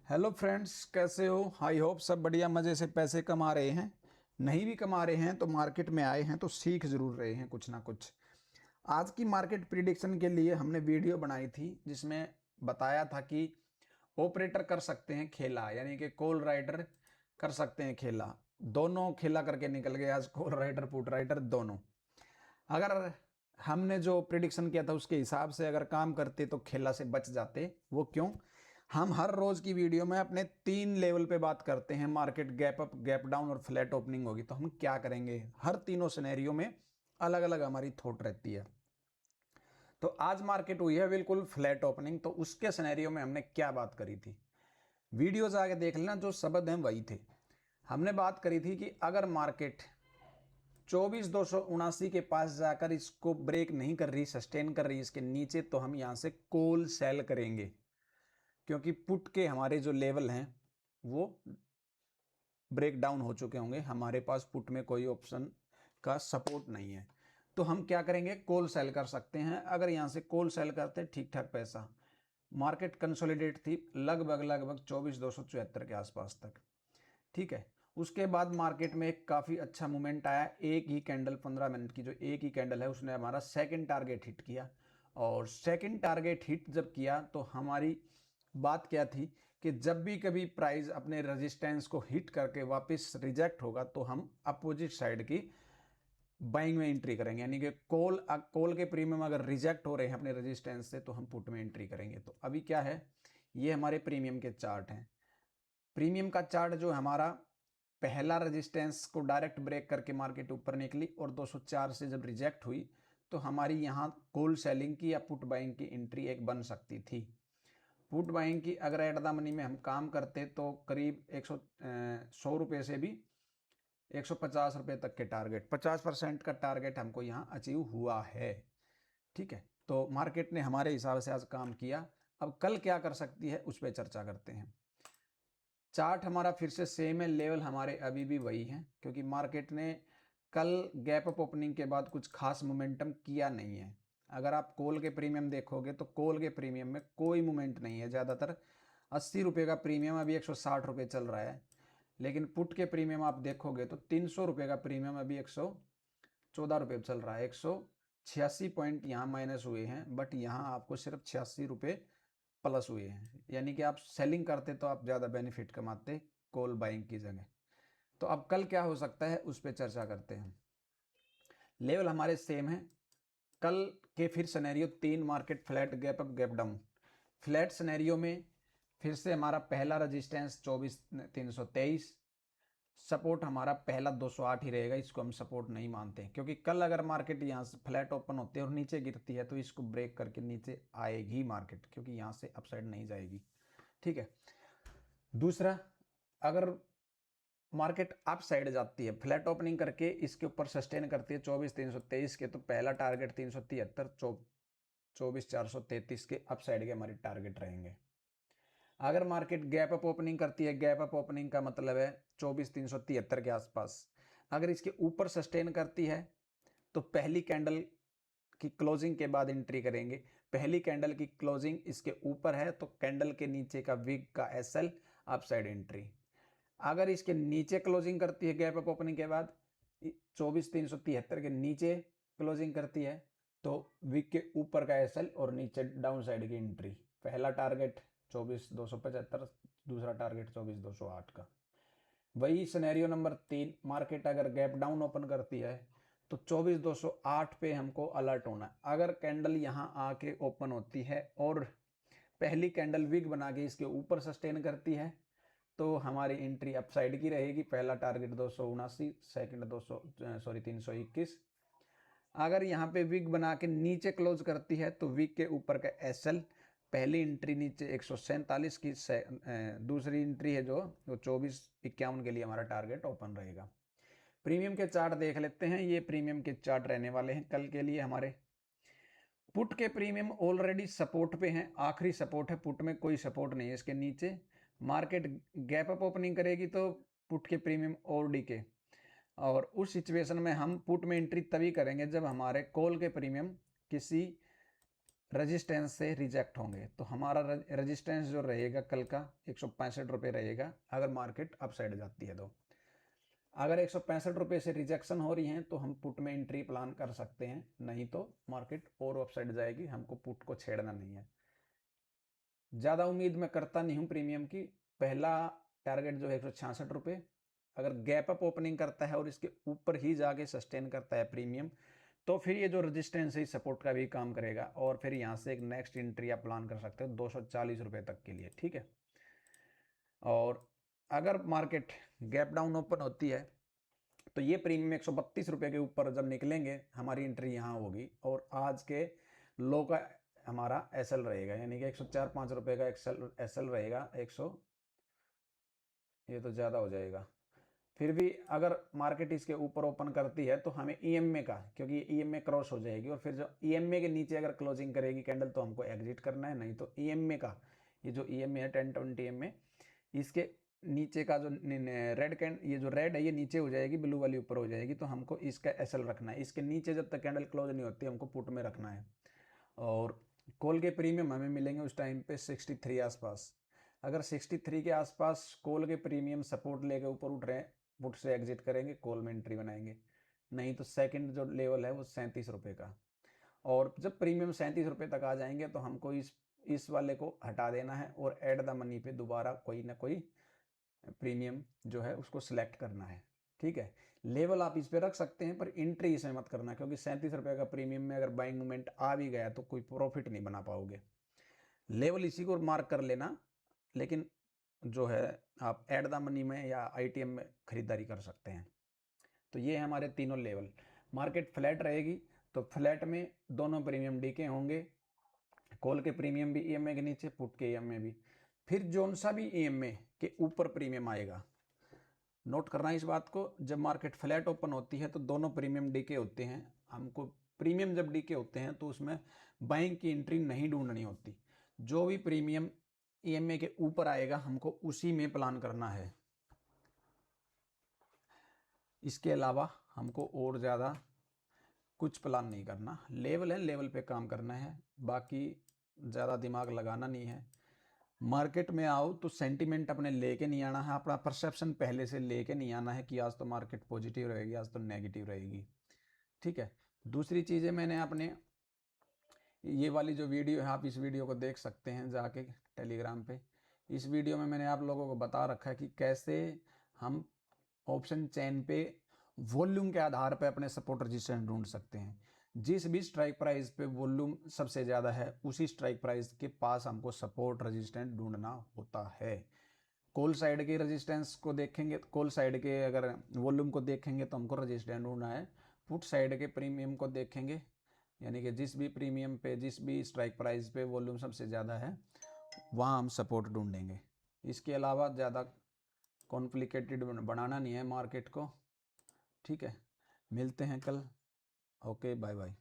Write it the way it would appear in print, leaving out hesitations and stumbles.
Hello friends, कैसे हो? I hope सब बढ़िया मज़े से पैसे कमा रहे हैं। नहीं भी कमा रहे हैं तो मार्केट में आए हैं तो सीख ज़रूर रहे हैं कुछ ना कुछ। आज की मार्केट प्रिडिक्शन के लिए हमने वीडियो बनाई थी जिसमें बताया था कि ऑपरेटर कर सकते हैं खेला, यानी कि कॉल राइटर कर सकते हैं खेला। दोनों खेला करके निकल गए आज, कॉल राइटर पुट राइटर दोनों। अगर हमने जो प्रिडिक्शन किया था उसके हिसाब से अगर काम करते तो खेला से बच जाते। वो क्यों? हम हर रोज की वीडियो में अपने 3 लेवल पे बात करते हैं। Market gap up, gap down और फ्लैट ओपनिंग होगी तो हम क्या करेंगे, हर तीनों सिनेरियो में अलग अलग हमारी थॉट रहती है। तो आज मार्केट हुई है बिल्कुल फ्लैट ओपनिंग, तो उसके सिनेरियो में हमने क्या बात करी थी, वीडियोज आगे देख लेना, जो शब्द हैं वही थे। हमने बात करी थी कि अगर मार्केट 24,279 के पास जाकर इसको ब्रेक नहीं कर रही, सस्टेन कर रही इसके नीचे, तो हम यहां से कॉल सेल करेंगे, क्योंकि पुट के हमारे जो लेवल हैं वो ब्रेक डाउन हो चुके होंगे। हमारे पास पुट में कोई ऑप्शन का सपोर्ट नहीं है, तो हम क्या करेंगे, कॉल सेल कर सकते हैं। अगर यहां से कॉल सेल करते ठीक ठाक पैसा, मार्केट कंसोलिडेट थी लगभग लगभग 24,274 के आसपास तक। ठीक है। उसके बाद मार्केट में एक काफ़ी अच्छा मूवमेंट आया। एक ही कैंडल, 15 मिनट की जो एक ही कैंडल है, उसने हमारा सेकंड टारगेट हिट किया। और सेकंड टारगेट हिट जब किया तो हमारी बात क्या थी कि जब भी कभी प्राइस अपने रेजिस्टेंस को हिट करके वापस रिजेक्ट होगा तो हम अपोजिट साइड की बाइंग में एंट्री करेंगे, यानी कि कॉल के प्रीमियम अगर रिजेक्ट हो रहे हैं अपने रेजिस्टेंस से तो हम पुट में एंट्री करेंगे। तो अभी क्या है, ये हमारे प्रीमियम के चार्ट हैं। प्रीमियम का चार्ट जो हमारा पहला रेजिस्टेंस को डायरेक्ट ब्रेक करके मार्केट ऊपर निकली और 204 से जब रिजेक्ट हुई तो हमारी यहाँ कॉल सेलिंग की या पुट बाइंग की एंट्री एक बन सकती थी। पुट बाइंग की अगर एट द मनी में हम काम करते तो करीब 100 रुपये से भी 150 रुपये तक के टारगेट, 50% का टारगेट हमको यहाँ अचीव हुआ है। ठीक है, तो मार्केट ने हमारे हिसाब से आज काम किया। अब कल क्या कर सकती है उस पर चर्चा करते हैं। चार्ट हमारा फिर से सेम है, लेवल हमारे अभी भी वही हैं, क्योंकि मार्केट ने कल गैप अप ओपनिंग के बाद कुछ खास मोमेंटम किया नहीं है। अगर आप कॉल के प्रीमियम देखोगे तो कॉल के प्रीमियम में कोई मूवमेंट नहीं है। ज़्यादातर 80 रुपये का प्रीमियम अभी 160 रुपये चल रहा है, लेकिन पुट के प्रीमियम आप देखोगे तो 300 रुपये का प्रीमियम अभी 114 रुपये चल रहा है। 186 पॉइंट यहाँ माइनस हुए हैं, बट यहाँ आपको सिर्फ 86 रुपये प्लस हुए हैं, यानी कि आप सेलिंग करते तो आप ज़्यादा बेनिफिट कमाते कॉल बाइंग की जगह। तो अब कल क्या हो सकता है उस पर चर्चा करते हैं। लेवल हमारे सेम है। कल के फिर scenario 3, market flat, gap up, gap down. Flat scenario में फिर से हमारा पहला रजिस्टेंस 24,323, सपोर्ट हमारा पहला 208 ही रहेगा, इसको हम सपोर्ट नहीं मानते, क्योंकि कल अगर मार्केट यहाँ से फ्लैट ओपन होती है और नीचे गिरती है तो इसको ब्रेक करके नीचे आएगी मार्केट, क्योंकि यहाँ से अपसाइड नहीं जाएगी। ठीक है। दूसरा, अगर मार्केट अप साइड जाती है, फ्लैट ओपनिंग करके इसके ऊपर सस्टेन करती है 24,323 के, तो पहला टारगेट 373, 24,433 के अप साइड के हमारे टारगेट रहेंगे। अगर मार्केट गैप अप ओपनिंग करती है, गैप अप ओपनिंग का मतलब है 24,373 के आसपास, अगर इसके ऊपर सस्टेन करती है तो पहली कैंडल की क्लोजिंग के बाद एंट्री करेंगे। पहली कैंडल की क्लोजिंग इसके ऊपर है तो कैंडल के नीचे का विग का एसएल, अपसाइड एंट्री। अगर इसके नीचे क्लोजिंग करती है गैप अप ओपनिंग के बाद, 24,373 के नीचे क्लोजिंग करती है, तो विक के ऊपर का एसएल और नीचे डाउन साइड की एंट्री। पहला टारगेट 24,275, दूसरा टारगेट 24,208 का। वही सिनेरियो नंबर 3, मार्केट अगर गैप डाउन ओपन करती है तो 24,208 पे हमको अलर्ट होना है। अगर कैंडल यहाँ आके ओपन होती है और पहली कैंडल विग बना के इसके ऊपर सस्टेन करती है तो हमारी एंट्री अपसाइड की रहेगी। पहला टारगेट 279, सेकंड 321। अगर यहाँ पे विग बना के नीचे क्लोज करती है तो विग के ऊपर का एसएल, पहली एंट्री नीचे 147 की, दूसरी एंट्री है जो 24,51 के लिए हमारा टारगेट ओपन रहेगा। प्रीमियम के चार्ट देख लेते हैं। ये प्रीमियम के चार्ट रहने वाले हैं कल के लिए हमारे। पुट के प्रीमियम ऑलरेडी सपोर्ट पे हैं, आखिरी सपोर्ट है, पुट में कोई सपोर्ट नहीं है इसके नीचे। मार्केट गैप अप ओपनिंग करेगी तो पुट के प्रीमियम और डीके, और उस सिचुएशन में हम पुट में एंट्री तभी करेंगे जब हमारे कॉल के प्रीमियम किसी रेजिस्टेंस से रिजेक्ट होंगे। तो हमारा रेजिस्टेंस जो रहेगा कल का 165 रुपये रहेगा अगर मार्केट अपसाइड जाती है। तो अगर 165 रुपये से रिजेक्शन हो रही हैं तो हम पुट में एंट्री प्लान कर सकते हैं, नहीं तो मार्केट और अपसाइड जाएगी, हमको पुट को छेड़ना नहीं है। ज़्यादा उम्मीद मैं करता नहीं हूँ प्रीमियम की। पहला टारगेट जो है 166 रुपये, अगर गैप अप ओपनिंग करता है और इसके ऊपर ही जाके सस्टेन करता है प्रीमियम, तो फिर ये जो रेजिस्टेंस है सपोर्ट का भी काम करेगा और फिर यहाँ से एक नेक्स्ट एंट्री आप प्लान कर सकते हो 240 रुपये तक के लिए, ठीक है। और अगर मार्केट गैप डाउन ओपन होती है तो ये प्रीमियम 132 रुपये के ऊपर जब निकलेंगे हमारी एंट्री यहाँ होगी और आज के लो का हमारा एसएल रहेगा, यानी कि 104-5 रुपये का एसएल रहेगा। 100 ये तो ज़्यादा हो जाएगा। फिर भी अगर मार्केट इसके ऊपर ओपन करती है तो हमें ईएमए का, क्योंकि ईएमए क्रॉस हो जाएगी और फिर जो ईएमए के नीचे अगर क्लोजिंग करेगी कैंडल तो हमको एग्जिट करना है, नहीं तो ईएमए का ये जो ईएमए है 10-20 ईएमए, इसके नीचे का जो रेड ये जो रेड है ये नीचे हो जाएगी, ब्लू वाली ऊपर हो जाएगी, तो हमको इसका एसएल रखना है। इसके नीचे जब तक कैंडल क्लोज नहीं होती हमको पुट में रखना है। और कॉल के प्रीमियम हमें मिलेंगे उस टाइम पे 63 आसपास। अगर 63 के आसपास कॉल के प्रीमियम सपोर्ट लेके ऊपर उठ रहे हैं, पुट से एग्जिट करेंगे, कॉल में एंट्री बनाएंगे। नहीं तो सेकंड जो लेवल है वो 37 रुपये का। और जब प्रीमियम 37 रुपये तक आ जाएंगे तो हमको इस वाले को हटा देना है और ऐड द मनी पे दोबारा कोई ना कोई प्रीमियम जो है उसको सिलेक्ट करना है, ठीक है। लेवल आप इस पे रख सकते हैं पर एंट्री इसमें मत करना, क्योंकि 37 रुपये का प्रीमियम में अगर बाइंग मूवमेंट आ भी गया तो कोई प्रॉफिट नहीं बना पाओगे। लेवल इसी को मार्क कर लेना, लेकिन जो है आप ऐड द मनी में या आईटीएम में खरीदारी कर सकते हैं। तो ये है हमारे तीनों लेवल। मार्केट फ्लैट रहेगी तो फ्लैट में दोनों प्रीमियम डीके होंगे, कॉल के प्रीमियम भी ईएमए के नीचे, पुट के ईएमए भी। फिर जोन सा भी ईएमए के ऊपर प्रीमियम आएगा, नोट करना इस बात को, जब मार्केट फ्लैट ओपन होती है तो दोनों प्रीमियम डीके होते हैं। हमको प्रीमियम जब डीके होते हैं तो उसमें बाइंग की एंट्री नहीं ढूंढनी होती। जो भी प्रीमियम ईएमए के ऊपर आएगा हमको उसी में प्लान करना है, इसके अलावा हमको और ज़्यादा कुछ प्लान नहीं करना। लेवल है, लेवल पे काम करना है, बाकी ज़्यादा दिमाग लगाना नहीं है। मार्केट में आओ तो सेंटीमेंट अपने लेके नहीं आना है, अपना परसेप्शन पहले से लेके नहीं आना है कि आज तो मार्केट पॉजिटिव रहेगी, आज तो नेगेटिव रहेगी, ठीक है। दूसरी चीज़ है, मैंने अपने ये वाली जो वीडियो है आप इस वीडियो को देख सकते हैं जाके टेलीग्राम पे। इस वीडियो में मैंने आप लोगों को बता रखा है कि कैसे हम ऑप्शन चेन पे वॉल्यूम के आधार पे अपने सपोर्ट रेजिस्टेंस ढूंढ सकते हैं। जिस भी स्ट्राइक प्राइस पे वॉल्यूम सबसे ज़्यादा है उसी स्ट्राइक प्राइस के पास हमको सपोर्ट रेजिस्टेंस ढूंढना होता है। कॉल साइड के रेजिस्टेंस को देखेंगे, कॉल साइड के अगर वॉल्यूम को देखेंगे तो हमको रेजिस्टेंस ढूंढना है। पुट साइड के प्रीमियम को देखेंगे, यानी कि जिस भी प्रीमियम पे जिस भी स्ट्राइक प्राइस पे वॉल्यूम सबसे ज़्यादा है वहाँ हम सपोर्ट ढूंढेंगे। इसके अलावा ज़्यादा कॉम्प्लिकेटेड बनाना नहीं है मार्केट को, ठीक है। मिलते हैं कल, ओके बाय बाय।